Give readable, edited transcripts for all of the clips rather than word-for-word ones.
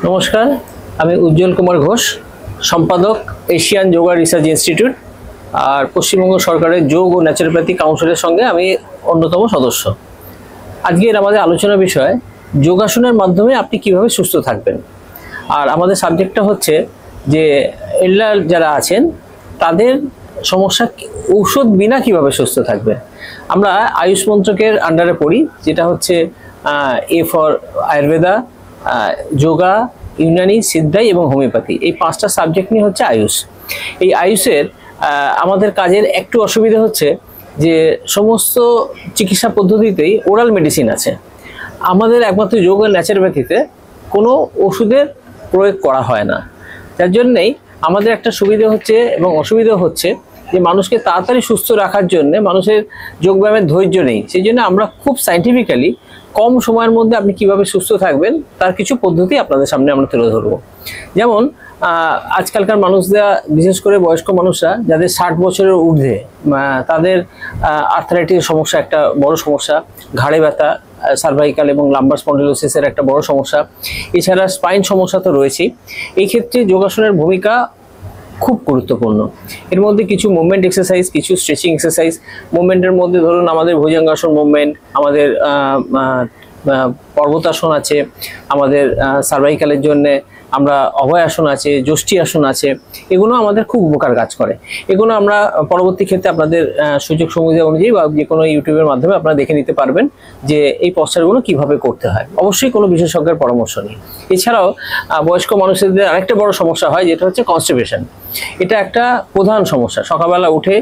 নমস্কার, আমি উজ্জ্বল কুমার ঘোষ, সম্পাদক এশিয়ান যোগা রিসার্চ ইনস্টিটিউট আর পশ্চিমবঙ্গ সরকারের যোগ ও ন্যাচারোপ্যাথি কাউন্সিলের সঙ্গে আমি অন্যতম সদস্য। আজকের আমাদের আলোচনার বিষয় যোগাসনের মাধ্যমে আপনি কিভাবে সুস্থ থাকবেন। আর আমাদের সাবজেক্টটা হচ্ছে যে এল্ডার যারা আছেন তাদের সমস্যা ঔষধ বিনা কিভাবে সুস্থ থাকবে। আমরা আয়ুষ মন্ত্রকের আন্ডারে পড়ি, যেটা হচ্ছে এ ফর আয়ুর্বেদা, যোগা, ইউনানি, সিদ্ধাই এবং হোমিওপ্যাথি। এই পাঁচটা সাবজেক্ট নিয়ে হচ্ছে আয়ুষ। এই আয়ুষের আমাদের কাজের একটু অসুবিধা হচ্ছে যে সমস্ত চিকিৎসা পদ্ধতিতেই ওরাল মেডিসিন আছে। আমাদের একমাত্র যোগ আর ন্যাচারোপ্যাথিতে কোনো ওষুধের প্রয়োগ করা হয় না। যার জন্যেই আমাদের একটা সুবিধা হচ্ছে এবং অসুবিধা হচ্ছে যে মানুষকে তাড়াতাড়ি সুস্থ রাখার জন্য মানুষের যোগব্যায়ামের ধৈর্য নেই। সেই জন্য আমরা খুব সায়েন্টিফিক্যালি কম সময়ের মধ্যে আপনি কিভাবে সুস্থ থাকবেন তার কিছু পদ্ধতি আপনাদের সামনে আমরা তুলে ধরবো। যেমন আজকালকার মানুষরা, বিশেষ করে বয়স্ক মানুষরা যাদের 60 বছরের ঊর্ধ্বে, তাদের আর্থারাইটিসের সমস্যা একটা বড় সমস্যা, ঘাড়ে ব্যথা, সার্ভাইকাল এবং লাম্বার স্পন্ডিলোসিসের একটা বড় সমস্যা, এছাড়া স্পাইন সমস্যা তো রয়েছেই। এই ক্ষেত্রে যোগাসনের ভূমিকা খুব গুরুত্বপূর্ণ। এর মধ্যে কিছু মুভমেন্ট এক্সারসাইজ, কিছু স্ট্রেচিং এক্সারসাইজ। মুভমেন্টের মধ্যে ধরুন আমাদের ভুজঙ্গাসন মুভমেন্ট, আমাদের পর্বতাসন আছে, আমাদের সার্ভাইকালের জন্য আমরা অভয় আসন আছে, যষ্টি আসন আছে। এগুলো আমাদের খুব উপকার কাজ করে। এগুলো আমরা পরবর্তী ক্ষেত্রে আপনাদের সুযোগ সুবিধা অনুযায়ী বা যে কোনো ইউটিউবের মাধ্যমে আপনারা দেখে নিতে পারবেন যে এই পশ্চারগুলো কিভাবে করতে হয়, অবশ্যই কোনো বিশেষজ্ঞের পরামর্শ নিয়ে। এছাড়াও বয়স্ক মানুষদের আরেকটা বড় সমস্যা হয়, যেটা হচ্ছে কনস্টিপেশন। এটা একটা প্রধান সমস্যা। সকালবেলা উঠে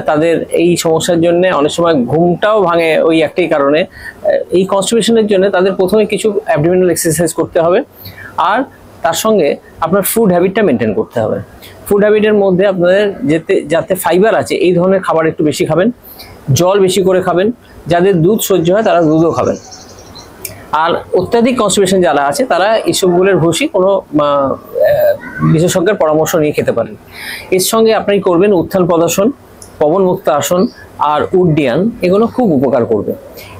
তাদের এই সমস্যার জন্য অনেক সময় ঘুমটাও ভাঙে ওই একটাই কারণে। এই কনস্টিপেশনের জন্য তাদের প্রথমে কিছু অ্যাবডোমিনাল এক্সারসাইজ করতে হবে, আর তার সঙ্গে আপনার ফুড হ্যাবিটটা মেনটেন করতে হবে। ফুড হ্যাবিটের মধ্যে আপনাদের যাতে ফাইবার আছে এই ধরনের খাবার একটু বেশি খাবেন, জল বেশি করে খাবেন, যাদের দুধ সহ্য হয় তারা দুধও খাবেন। আর অত্যাধিক কনস্টিপেশন যারা আছে তারা এইসবগুলোর ভুসি কোনো বিশেষজ্ঞের পরামর্শ নিয়ে খেতে পারেন। এর সঙ্গে আপনি করবেন উত্থান পদাসন, পবন মুক্ত আসন আর উড্ডিয়ান। এগুলো খুব উপকার করবে।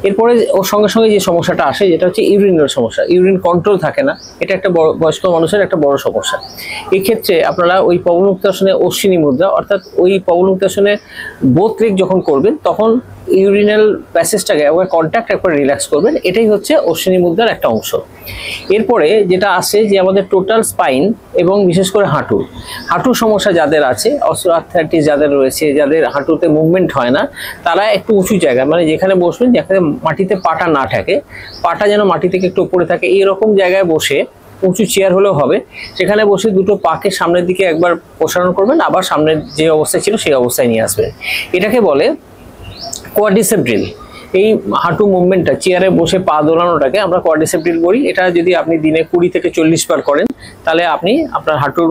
এরপরে ওর সঙ্গে সঙ্গে যে সমস্যাটা আসে, যেটা হচ্ছে ইউরিনের সমস্যা। ইউরিন কন্ট্রোল থাকে না, এটা একটা বয়স্ক মানুষের একটা বড় সমস্যা। এক্ষেত্রে আপনারা ওই পবন মুক্ত আসনে অশ্বিনী মুদ্রা, অর্থাৎ ওই পবন মুক্ত আসনে বোথ লেগ যখন করবেন তখন ইউরিনাল প্যাসেজটাকে একবার কন্ট্যাক্ট একবার রিল্যাক্স করবেন। এটাই হচ্ছে অশ্বিনী মুদ্রার একটা অংশ। এরপরে যেটা আসে যে আমাদের টোটাল স্পাইন এবং বিশেষ করে হাঁটুর সমস্যা যাদের আছে, অস্টিওআর্থ্রাইটিস যাদের রয়েছে, যাদের হাঁটুতে মুভমেন্ট হয় না, তারা একটু উঁচু জায়গা, মানে যেখানে বসবেন যেখানে মাটিতে পাটা না থাকে, পাটা যেন মাটি থেকে একটু উপরে থাকে, এইরকম জায়গায় বসে, উঁচু চেয়ার হলেও হবে, সেখানে বসে দুটো পাকে সামনের দিকে একবার প্রসারণ করবেন, আবার সামনের যে অবস্থায় ছিল সেই অবস্থায় নিয়ে আসবেন। এটাকে বলে কোয়াড্রিসেপ ড্রিল। এই হাঁটু মুভমেন্টটা, চেয়ারে বসে পা দোলানোটাকে আমরা কোয়াড্রিসেপ ড্রিল করি। এটা যদি আপনি দিনে 20 থেকে 40 বার করেন তাহলে আপনি আপনার হাঁটুর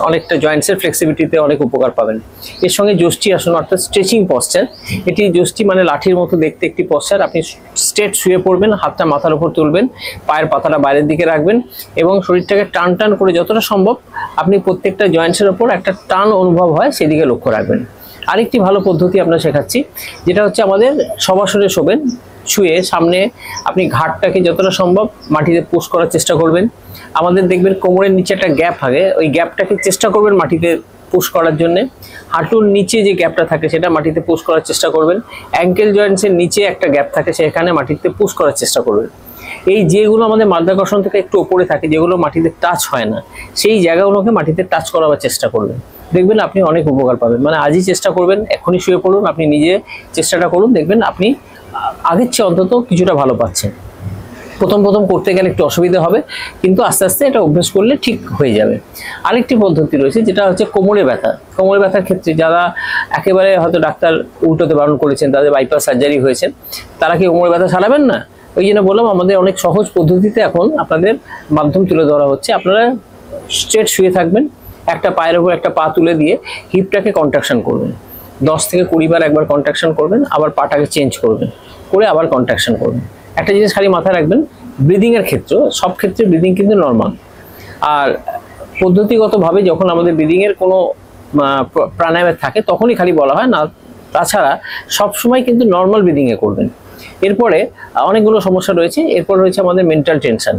অনেকটা জয়েন্টসের ফ্লেক্সিবিলিটিতে অনেক উপকার পাবেন। এর সঙ্গে যষ্টি আসন অর্থাৎ স্ট্রেচিং পশ্চার। এটি যষ্টি মানে লাঠির মতো দেখতে একটি পশ্চার। আপনি স্ট্রেট শুয়ে পড়বেন, হাতটা মাথার উপর তুলবেন, পায়ের পাতাটা বাইরের দিকে রাখবেন এবং শরীরটাকে টান টান করে যতটা সম্ভব আপনি প্রত্যেকটা জয়েন্টসের ওপর একটা টান অনুভব হয় সেদিকে লক্ষ্য রাখবেন। আরেকটি ভালো পদ্ধতি আপনার শেখাচ্ছি, যেটা হচ্ছে আমাদের সবাসনে শোবেন। শুয়ে সামনে আপনি ঘাটটাকে যতটা সম্ভব মাটিতে পুশ করার চেষ্টা করবেন। আমাদের দেখবেন কোমরের নিচে একটা গ্যাপ থাকে, ওই গ্যাপটাকে চেষ্টা করবেন মাটিতে পুশ করার জন্য। হাঁটুর নিচে যে গ্যাপটা থাকে সেটা মাটিতে পুশ করার চেষ্টা করবেন। অ্যাঙ্কেল জয়েন্টসের নিচে একটা গ্যাপ থাকে, সেখানে মাটিতে পুশ করার চেষ্টা করবেন। এই যেগুলো আমাদের মাধ্যাকর্ষণ থেকে একটু উপরে থাকে, যেগুলো মাটিতে টাচ হয় না, সেই জায়গাগুলোকে মাটিতে টাচ করাবার চেষ্টা করবেন। দেখবেন আপনি অনেক উপকার পাবেন। মানে আজই চেষ্টা করবেন, এখনই শুয়ে পড়ুন, আপনি নিজে চেষ্টাটা করুন, দেখবেন আপনি আগের চেয়ে অন্তত কিছুটা ভালো পাচ্ছেন। প্রথম করতে গেলে একটু অসুবিধা হবে, কিন্তু আস্তে আস্তে এটা অভ্যাস করলে ঠিক হয়ে যাবে। আরেকটি পদ্ধতি রয়েছে, যেটা হচ্ছে কোমরে ব্যথা। কোমরে ব্যথার ক্ষেত্রে যারা একেবারে হয়তো ডাক্তার উল্টোতে বারণ করেছেন, তাদের বাইপাস সার্জারি হয়েছে, তারা কি কোমরে ব্যথা সারাবেন না? ওই জন্য বললাম আমাদের অনেক সহজ পদ্ধতিতে এখন আপনাদের মাধ্যম তুলে ধরা হচ্ছে। আপনারা স্ট্রেট শুয়ে থাকবেন, একটা পায়ের উপর একটা পা তুলে দিয়ে হিপটাকে কন্ট্রাকশন করবেন। 10 থেকে 20 বার একবার কন্ট্রাকশন করবেন, আবার পাটাকে চেঞ্জ করবেন, করে আবার কন্ট্রাকশন করবেন। একটা জিনিস খালি মাথায় রাখবেন, ব্রিদিং এর ক্ষেত্রে, সব ক্ষেত্রে ব্রিদিং কিন্তু নর্মাল। আর পদ্ধতিগতভাবে যখন আমাদের ব্রিদিং এর কোনো প্রাণায়ামের থাকে তখনই খালি বলা হয় না, তাছাড়া সবসময় কিন্তু নর্মাল ব্রিদিং এ করবেন। এরপরে অনেকগুলো সমস্যা রয়েছে। এরপর রয়েছে আমাদের মেন্টাল টেনশন।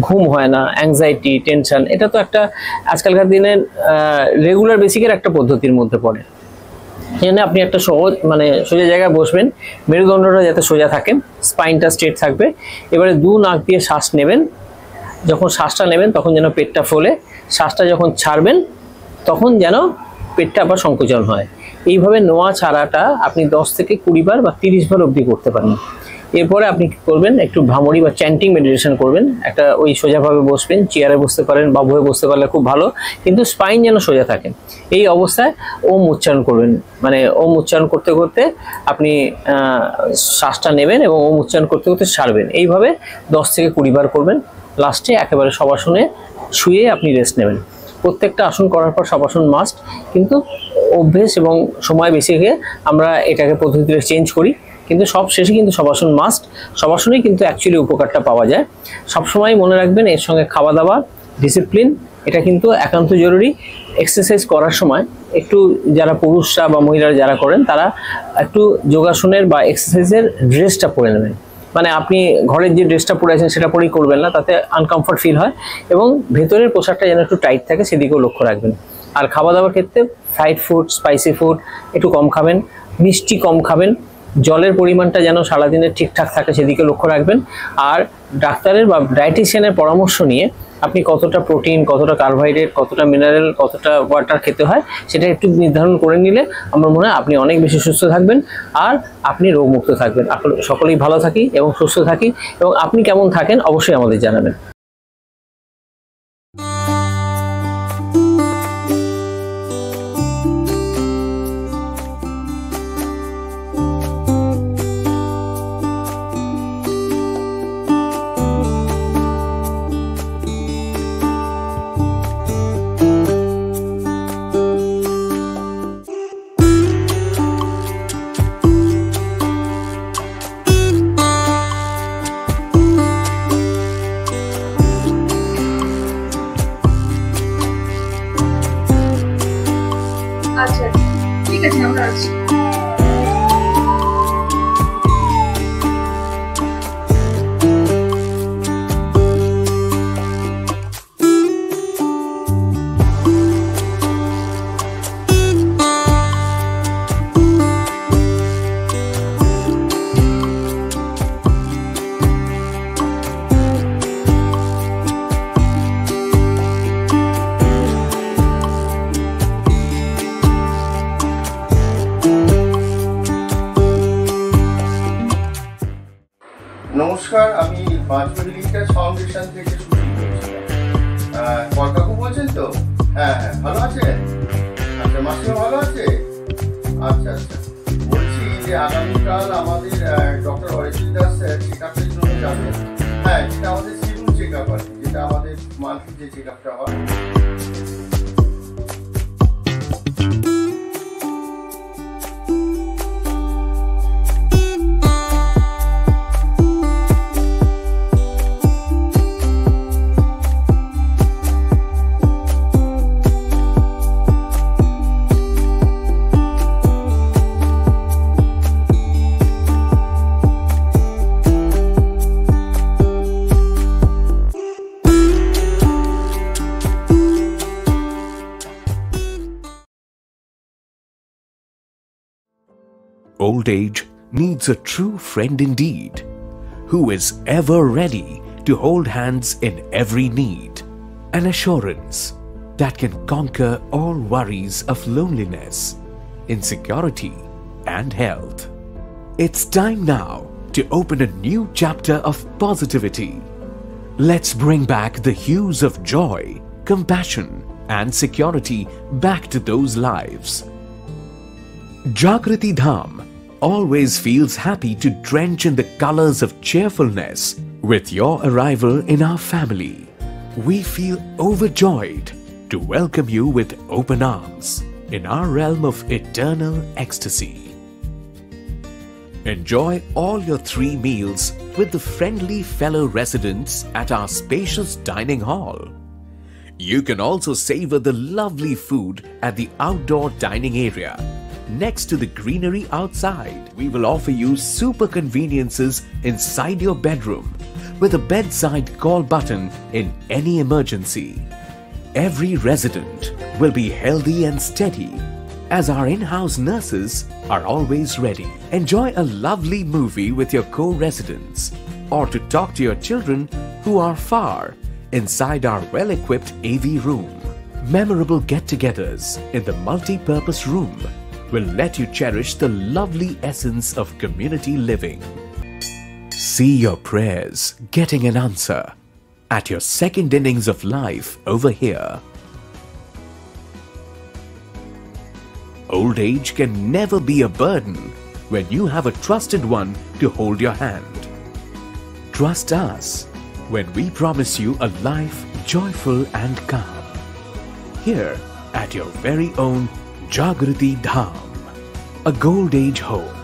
ঘুম হয় না, অ্যাংজাইটি, টেনশন, এটা তো একটা আজকালকার দিনের রেগুলার বেসিকের একটা পদ্ধতির মধ্যে পড়ে। এখানে আপনি একটা সহজ মানে সোজা জায়গায় বসবেন, মেরুদণ্ডটা যাতে সোজা থাকে, স্পাইনটা স্ট্রেট থাকবে। এবারে দু নাক দিয়ে শ্বাস নেবেন, যখন শ্বাসটা নেবেন তখন যেন পেটটা ফোলে, শ্বাসটা যখন ছাড়বেন তখন যেন পেটটা আবার সংকোচন হয়। এইভাবে নোয়া ছাড়াটা আপনি 10 থেকে 20 বার বা 30 বার অবধি করতে পারেন। এরপরে আপনি কি করবেন, একটু ভ্রামরি বা চ্যান্টিং মেডিটেশন করবেন। একটা ওই সোজাভাবে বসবেন, চেয়ারে বসতে পারেন বা বসে বসতে পারলে খুব ভালো, কিন্তু স্পাইন যেন সোজা থাকে। এই অবস্থায় ওম উচ্চারণ করবেন, মানে ওম উচ্চারণ করতে করতে আপনি শ্বাসটা নেবেন এবং ওম উচ্চারণ করতে করতে ছাড়বেন। এইভাবে 10 থেকে 20 বার করবেন। লাস্টে একেবারে শবাসনে শুয়ে আপনি রেস্ট নেবেন। প্রত্যেকটা আসন করার পর শবাসন মাস্ট, কিন্তু অভ্যেস এবং সময় বেশি গিয়ে আমরা এটাকে পদ্ধতিটা চেঞ্জ করি, কিন্তু সব শেষে কিন্তু শবাসন মাস্ট। শবাসনেই কিন্তু অ্যাকচুয়ালি উপকারটা পাওয়া যায়। সবসময় মনে রাখবেন এর সঙ্গে খাওয়া দাওয়া, ডিসিপ্লিন, এটা কিন্তু একান্ত জরুরি। এক্সারসাইজ করার সময় একটু যারা পুরুষরা বা মহিলারা যারা করেন তারা একটু যোগাসনের বা এক্সারসাইজের ড্রেসটা পরে নেবেন। মানে আপনি ঘরের যে ড্রেসটা পরে আছেন সেটা পরেই করবেন না, তাতে আনকমফর্ট ফিল হয়, এবং ভেতরের পোশাকটা যেন একটু টাইট থাকে সেদিকেও লক্ষ্য রাখবেন। আর খাওয়া দাওয়ার ক্ষেত্রে ফ্রাইড ফুড, স্পাইসি ফুড একটু কম খাবেন, মিষ্টি কম খাবেন, জলের পরিমাণটা যেন সারাদিনের ঠিকঠাক থাকে সেদিকে লক্ষ্য রাখবেন। আর ডাক্তারের বা ডায়েটিশিয়ানের পরামর্শ নিয়ে আপনি কতটা প্রোটিন, কতটা কার্বোহাইড্রেট, কতটা মিনারেল, কতটা ওয়াটার খেতে হয় সেটা একটু নির্ধারণ করে নিলে আমার মনে হয় আপনি অনেক বেশি সুস্থ থাকবেন আর আপনি রোগমুক্ত থাকবেন। সকলেই ভালো থাকি এবং সুস্থ থাকি, এবং আপনি কেমন থাকেন অবশ্যই আমাদের জানাবেন। আচ্ছা ঠিক আছে, আমরা আসছি। নমস্কার, আমি বাঁশবাড়ি লিটার্স ফাউন্ডেশন থেকে শুটিং করছিলাম। কর্কাকু বলছেন তো? হ্যাঁ হ্যাঁ, ভালো আছেন? আচ্ছা, মাসিমা ভালো আছে? আচ্ছা আচ্ছা, বলছি যে আগামীকাল আমাদের ডক্টর অরিজিৎ দাস চেক আপের জন্য যাবেন। হ্যাঁ, যেটা আমাদের শিডিউল চেক আপ আছে, যেটা আমাদের মান্থলি যে চেক আপটা হয়। Old age needs a true friend indeed, who is ever ready to hold hands in every need, an assurance that can conquer all worries of loneliness, insecurity, and health. It's time now to open a new chapter of positivity. Let's bring back the hues of joy, compassion, and security back to those lives. Jagriti Dham always feels happy to drench in the colors of cheerfulness with your arrival in our family. We feel overjoyed to welcome you with open arms in our realm of eternal ecstasy. Enjoy all your 3 meals with the friendly fellow residents at our spacious dining hall. You can also savor the lovely food at the outdoor dining area. Next to the greenery outside, we will offer you super conveniences inside your bedroom with a bedside call button in any emergency. Every resident will be healthy and steady as our in-house nurses are always ready. Enjoy a lovely movie with your co-residents or to talk to your children who are far inside our well-equipped AV room. Memorable get-togethers in the multi-purpose room will let you cherish the lovely essence of community living. See your prayers getting an answer at your second innings of life over here. Old age can never be a burden when you have a trusted one to hold your hand. Trust us when we promise you a life joyful and calm. Here at your very own Jagriti Dham, a Gold Age home.